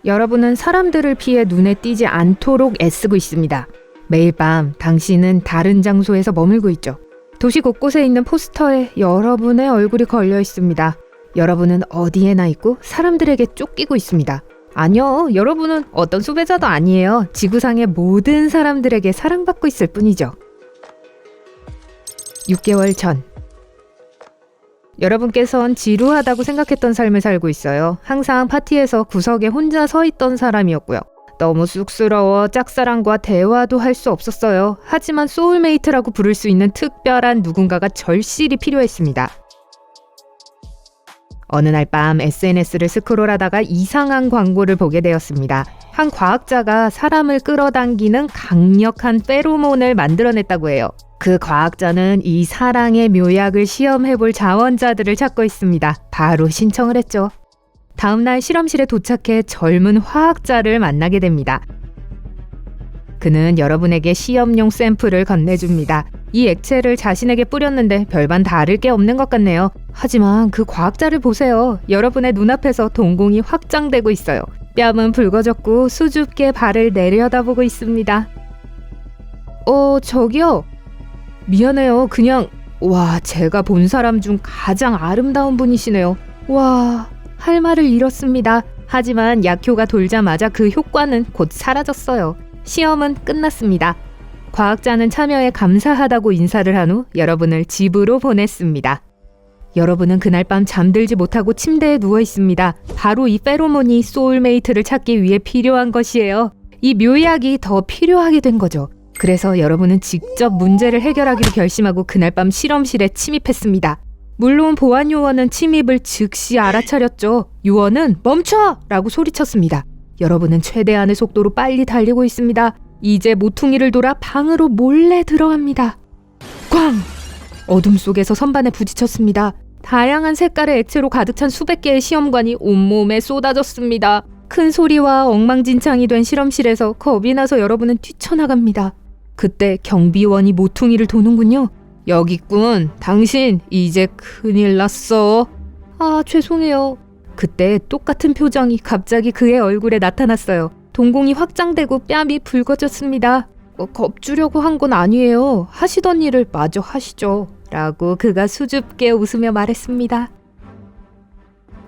여러분은 사람들을 피해 눈에 띄지 않도록 애쓰고 있습니다. 매일 밤 당신은 다른 장소에서 머물고 있죠. 도시 곳곳에 있는 포스터에 여러분의 얼굴이 걸려 있습니다. 여러분은 어디에나 있고 사람들에게 쫓기고 있습니다. 아니요, 여러분은 어떤 수배자도 아니에요. 지구상의 모든 사람들에게 사랑받고 있을 뿐이죠. 6개월 전, 여러분께선 지루하다고 생각했던 삶을 살고 있어요. 항상 파티에서 구석에 혼자 서 있던 사람이었고요. 너무 쑥스러워 짝사랑과 대화도 할 수 없었어요. 하지만 소울메이트라고 부를 수 있는 특별한 누군가가 절실히 필요했습니다. 어느 날 밤 SNS를 스크롤하다가 이상한 광고를 보게 되었습니다. 한 과학자가 사람을 끌어당기는 강력한 페로몬을 만들어냈다고 해요. 그 과학자는 이 사랑의 묘약을 시험해볼 자원자들을 찾고 있습니다. 바로 신청을 했죠. 다음날 실험실에 도착해 젊은 화학자를 만나게 됩니다. 그는 여러분에게 시험용 샘플을 건네줍니다. 이 액체를 자신에게 뿌렸는데 별반 다를 게 없는 것 같네요. 하지만 그 과학자를 보세요. 여러분의 눈앞에서 동공이 확장되고 있어요. 뺨은 붉어졌고 수줍게 발을 내려다보고 있습니다. 저기요. 미안해요. 와, 제가 본 사람 중 가장 아름다운 분이시네요. 와, 할 말을 잃었습니다. 하지만 약효가 돌자마자 그 효과는 곧 사라졌어요. 시험은 끝났습니다. 과학자는 참여에 감사하다고 인사를 한 후 여러분을 집으로 보냈습니다. 여러분은 그날 밤 잠들지 못하고 침대에 누워 있습니다. 바로 이 페로몬이 소울메이트를 찾기 위해 필요한 것이에요. 이 묘약이 더 필요하게 된 거죠. 그래서 여러분은 직접 문제를 해결하기로 결심하고 그날 밤 실험실에 침입했습니다. 물론 보안 요원은 침입을 즉시 알아차렸죠. 요원은 멈춰! 라고 소리쳤습니다. 여러분은 최대한의 속도로 빨리 달리고 있습니다. 이제 모퉁이를 돌아 방으로 몰래 들어갑니다. 꽝! 어둠 속에서 선반에 부딪혔습니다. 다양한 색깔의 액체로 가득 찬 수백 개의 시험관이 온몸에 쏟아졌습니다. 큰 소리와 엉망진창이 된 실험실에서 겁이 나서 여러분은 뛰쳐나갑니다. 그때 경비원이 모퉁이를 도는군요. 여기 있군. 당신 이제 큰일 났어. 죄송해요. 그때 똑같은 표정이 갑자기 그의 얼굴에 나타났어요. 동공이 확장되고 뺨이 붉어졌습니다. 겁주려고 한 건 아니에요. 하시던 일을 마저 하시죠. 라고 그가 수줍게 웃으며 말했습니다.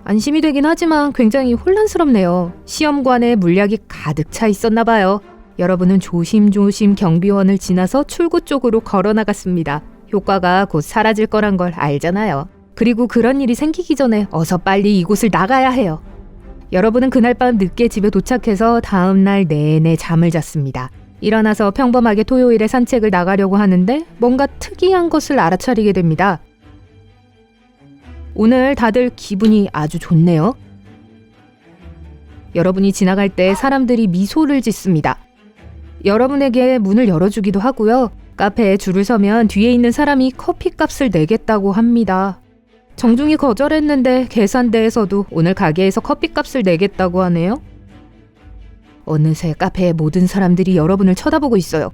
안심이 되긴 하지만 굉장히 혼란스럽네요. 시험관에 물약이 가득 차 있었나 봐요. 여러분은 조심조심 경비원을 지나서 출구 쪽으로 걸어나갔습니다. 효과가 곧 사라질 거란 걸 알잖아요. 그리고 그런 일이 생기기 전에 어서 빨리 이곳을 나가야 해요. 여러분은 그날 밤 늦게 집에 도착해서 다음날 내내 잠을 잤습니다. 일어나서 평범하게 토요일에 산책을 나가려고 하는데 뭔가 특이한 것을 알아차리게 됩니다. 오늘 다들 기분이 아주 좋네요. 여러분이 지나갈 때 사람들이 미소를 짓습니다. 여러분에게 문을 열어주기도 하고요. 카페에 줄을 서면 뒤에 있는 사람이 커피값을 내겠다고 합니다. 정중히 거절했는데 계산대에서도 오늘 가게에서 커피값을 내겠다고 하네요. 어느새 카페의 모든 사람들이 여러분을 쳐다보고 있어요.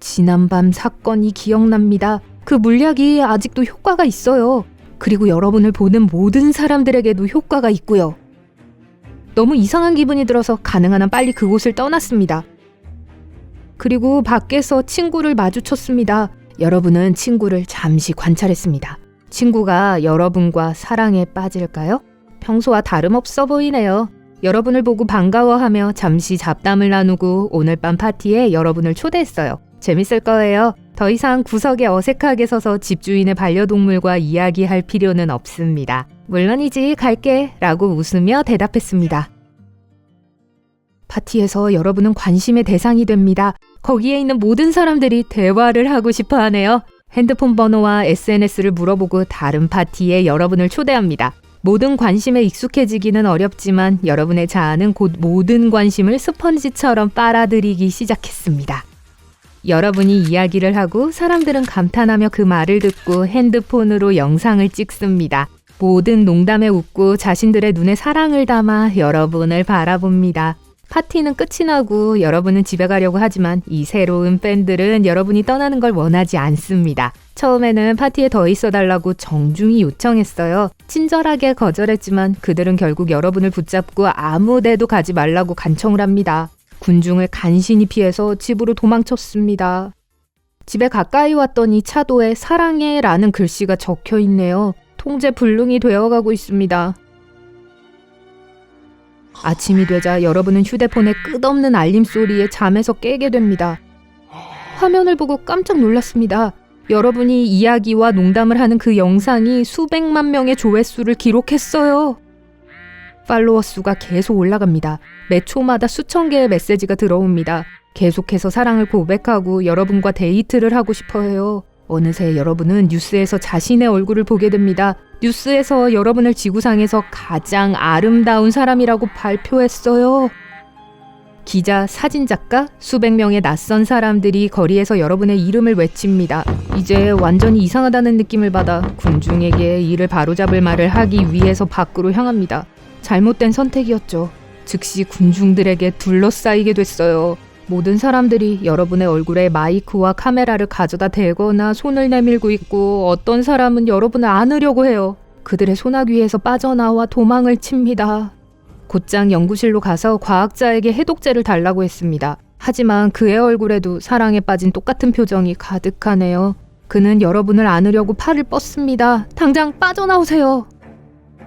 지난밤 사건이 기억납니다. 그 물약이 아직도 효과가 있어요. 그리고 여러분을 보는 모든 사람들에게도 효과가 있고요. 너무 이상한 기분이 들어서 가능한 한 빨리 그곳을 떠났습니다. 그리고 밖에서 친구를 마주쳤습니다. 여러분은 친구를 잠시 관찰했습니다. 친구가 여러분과 사랑에 빠질까요? 평소와 다름없어 보이네요. 여러분을 보고 반가워하며 잠시 잡담을 나누고 오늘 밤 파티에 여러분을 초대했어요. 재밌을 거예요. 더 이상 구석에 어색하게 서서 집주인의 반려동물과 이야기할 필요는 없습니다. 물론이지, 갈게 라고 웃으며 대답했습니다. 파티에서 여러분은 관심의 대상이 됩니다. 거기에 있는 모든 사람들이 대화를 하고 싶어 하네요. 핸드폰 번호와 SNS를 물어보고 다른 파티에 여러분을 초대합니다. 모든 관심에 익숙해지기는 어렵지만 여러분의 자아는 곧 모든 관심을 스펀지처럼 빨아들이기 시작했습니다. 여러분이 이야기를 하고 사람들은 감탄하며 그 말을 듣고 핸드폰으로 영상을 찍습니다. 모든 농담에 웃고 자신들의 눈에 사랑을 담아 여러분을 바라봅니다. 파티는 끝이 나고 여러분은 집에 가려고 하지만 이 새로운 팬들은 여러분이 떠나는 걸 원하지 않습니다. 처음에는 파티에 더 있어달라고 정중히 요청했어요. 친절하게 거절했지만 그들은 결국 여러분을 붙잡고 아무 데도 가지 말라고 간청을 합니다. 군중을 간신히 피해서 집으로 도망쳤습니다. 집에 가까이 왔더니 차도에 사랑해 라는 글씨가 적혀 있네요. 통제불능이 되어가고 있습니다. 아침이 되자 여러분은 휴대폰의 끝없는 알림 소리에 잠에서 깨게 됩니다. 화면을 보고 깜짝 놀랐습니다. 여러분이 이야기와 농담을 하는 그 영상이 수백만 명의 조회수를 기록했어요. 팔로워 수가 계속 올라갑니다. 매 초마다 수천 개의 메시지가 들어옵니다. 계속해서 사랑을 고백하고 여러분과 데이트를 하고 싶어 해요. 어느새 여러분은 뉴스에서 자신의 얼굴을 보게 됩니다. 뉴스에서 여러분을 지구상에서 가장 아름다운 사람이라고 발표했어요. 기자, 사진작가, 수백 명의 낯선 사람들이 거리에서 여러분의 이름을 외칩니다. 이제 완전히 이상하다는 느낌을 받아 군중에게 이를 바로잡을 말을 하기 위해서 밖으로 향합니다. 잘못된 선택이었죠. 즉시 군중들에게 둘러싸이게 됐어요. 모든 사람들이 여러분의 얼굴에 마이크와 카메라를 가져다 대거나 손을 내밀고 있고 어떤 사람은 여러분을 안으려고 해요. 그들의 소나귀에서 빠져나와 도망을 칩니다. 곧장 연구실로 가서 과학자에게 해독제를 달라고 했습니다. 하지만 그의 얼굴에도 사랑에 빠진 똑같은 표정이 가득하네요. 그는 여러분을 안으려고 팔을 뻗습니다. 당장 빠져나오세요.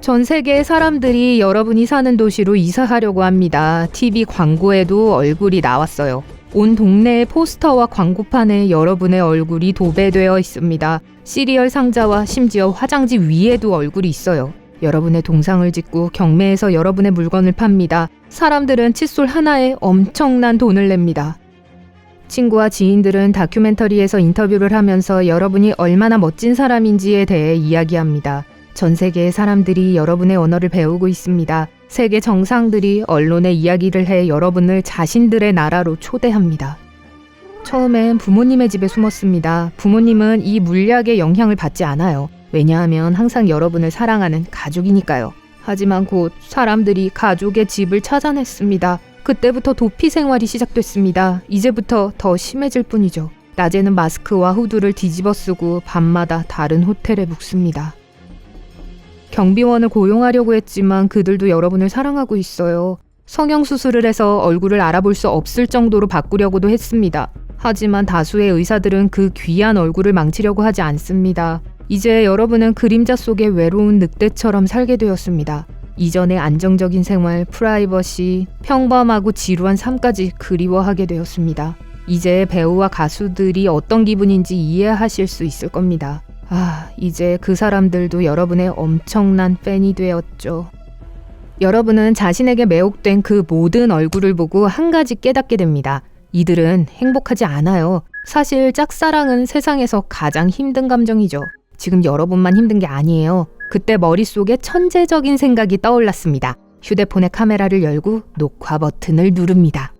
전 세계의 사람들이 여러분이 사는 도시로 이사하려고 합니다. TV 광고에도 얼굴이 나왔어요. 온 동네의 포스터와 광고판에 여러분의 얼굴이 도배되어 있습니다. 시리얼 상자와 심지어 화장지 위에도 얼굴이 있어요. 여러분의 동상을 짓고 경매에서 여러분의 물건을 팝니다. 사람들은 칫솔 하나에 엄청난 돈을 냅니다. 친구와 지인들은 다큐멘터리에서 인터뷰를 하면서 여러분이 얼마나 멋진 사람인지에 대해 이야기합니다. 전 세계의 사람들이 여러분의 언어를 배우고 있습니다. 세계 정상들이 언론에 이야기를 해 여러분을 자신들의 나라로 초대합니다. 처음엔 부모님의 집에 숨었습니다. 부모님은 이 물약의 영향을 받지 않아요. 왜냐하면 항상 여러분을 사랑하는 가족이니까요. 하지만 곧 사람들이 가족의 집을 찾아냈습니다. 그때부터 도피 생활이 시작됐습니다. 이제부터 더 심해질 뿐이죠. 낮에는 마스크와 후드를 뒤집어 쓰고 밤마다 다른 호텔에 묵습니다. 경비원을 고용하려고 했지만 그들도 여러분을 사랑하고 있어요. 성형수술을 해서 얼굴을 알아볼 수 없을 정도로 바꾸려고도 했습니다. 하지만 다수의 의사들은 그 귀한 얼굴을 망치려고 하지 않습니다. 이제 여러분은 그림자 속의 외로운 늑대처럼 살게 되었습니다. 이전의 안정적인 생활, 프라이버시, 평범하고 지루한 삶까지 그리워하게 되었습니다. 이제 배우와 가수들이 어떤 기분인지 이해하실 수 있을 겁니다. 이제 그 사람들도 여러분의 엄청난 팬이 되었죠. 여러분은 자신에게 매혹된 그 모든 얼굴을 보고 한 가지 깨닫게 됩니다. 이들은 행복하지 않아요. 사실 짝사랑은 세상에서 가장 힘든 감정이죠. 지금 여러분만 힘든 게 아니에요. 그때 머릿속에 천재적인 생각이 떠올랐습니다. 휴대폰의 카메라를 열고 녹화 버튼을 누릅니다.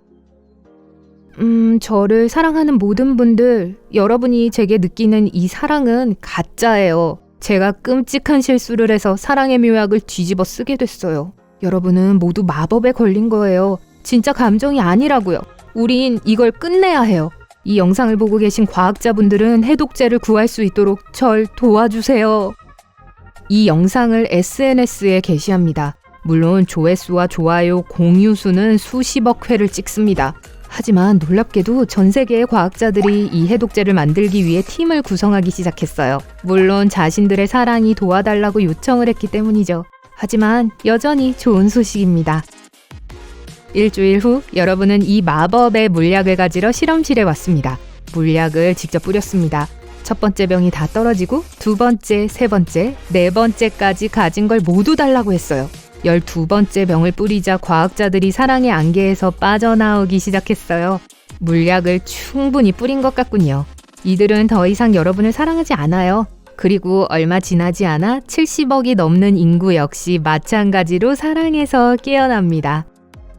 저를 사랑하는 모든 분들, 여러분이 제게 느끼는 이 사랑은 가짜예요. 제가 끔찍한 실수를 해서 사랑의 묘약을 뒤집어 쓰게 됐어요. 여러분은 모두 마법에 걸린 거예요. 진짜 감정이 아니라고요. 우린 이걸 끝내야 해요. 이 영상을 보고 계신 과학자분들은 해독제를 구할 수 있도록 절 도와주세요. 이 영상을 SNS에 게시합니다. 물론 조회수와 좋아요, 공유 수는 수십억 회를 찍습니다. 하지만 놀랍게도 전 세계의 과학자들이 이 해독제를 만들기 위해 팀을 구성하기 시작했어요. 물론 자신들의 사랑이 도와달라고 요청을 했기 때문이죠. 하지만 여전히 좋은 소식입니다. 일주일 후 여러분은 이 마법의 물약을 가지러 실험실에 왔습니다. 물약을 직접 뿌렸습니다. 첫 번째 병이 다 떨어지고 두 번째, 세 번째, 네 번째까지 가진 걸 모두 달라고 했어요. 12번째 병을 뿌리자 과학자들이 사랑의 안개에서 빠져나오기 시작했어요. 물약을 충분히 뿌린 것 같군요. 이들은 더 이상 여러분을 사랑하지 않아요. 그리고 얼마 지나지 않아 70억이 넘는 인구 역시 마찬가지로 사랑에서 깨어납니다.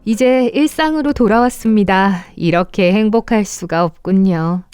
이제 일상으로 돌아왔습니다. 이렇게 행복할 수가 없군요.